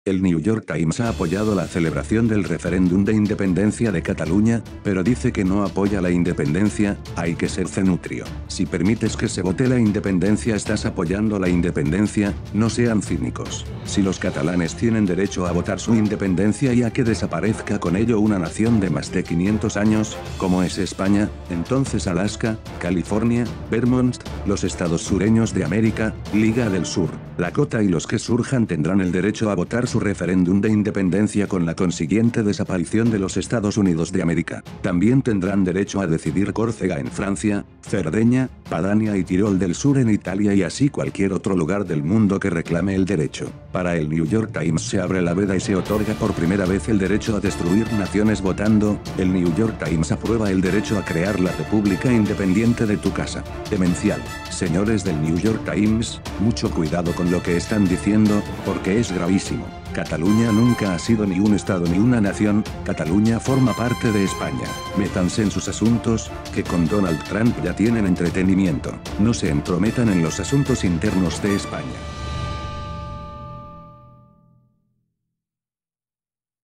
El New York Times ha apoyado la celebración del referéndum de independencia de Cataluña, pero dice que no apoya la independencia. Hay que ser cenutrio. Si permites que se vote la independencia, estás apoyando la independencia. No sean cínicos. Si los catalanes tienen derecho a votar su independencia y a que desaparezca con ello una nación de más de 500 años, como es España, entonces Alaska, California, Vermont, los estados sureños de América, Liga del Sur, Lakota y los que surjan tendrán el derecho a votar su referéndum de independencia con la consiguiente desaparición de los Estados Unidos de América. También tendrán derecho a decidir Córcega en Francia, Cerdeña, Padania y Tirol del Sur en Italia y así cualquier otro lugar del mundo que reclame el derecho. Para el New York Times se abre la veda y se otorga por primera vez el derecho a destruir naciones votando. El New York Times aprueba el derecho a crear la República Independiente de tu casa. Demencial. Señores del New York Times, mucho cuidado con lo que están diciendo, porque es gravísimo. Cataluña nunca ha sido ni un estado ni una nación. Cataluña forma parte de España. Métanse en sus asuntos, que con Donald Trump ya tienen entretenimiento. No se entrometan en los asuntos internos de España.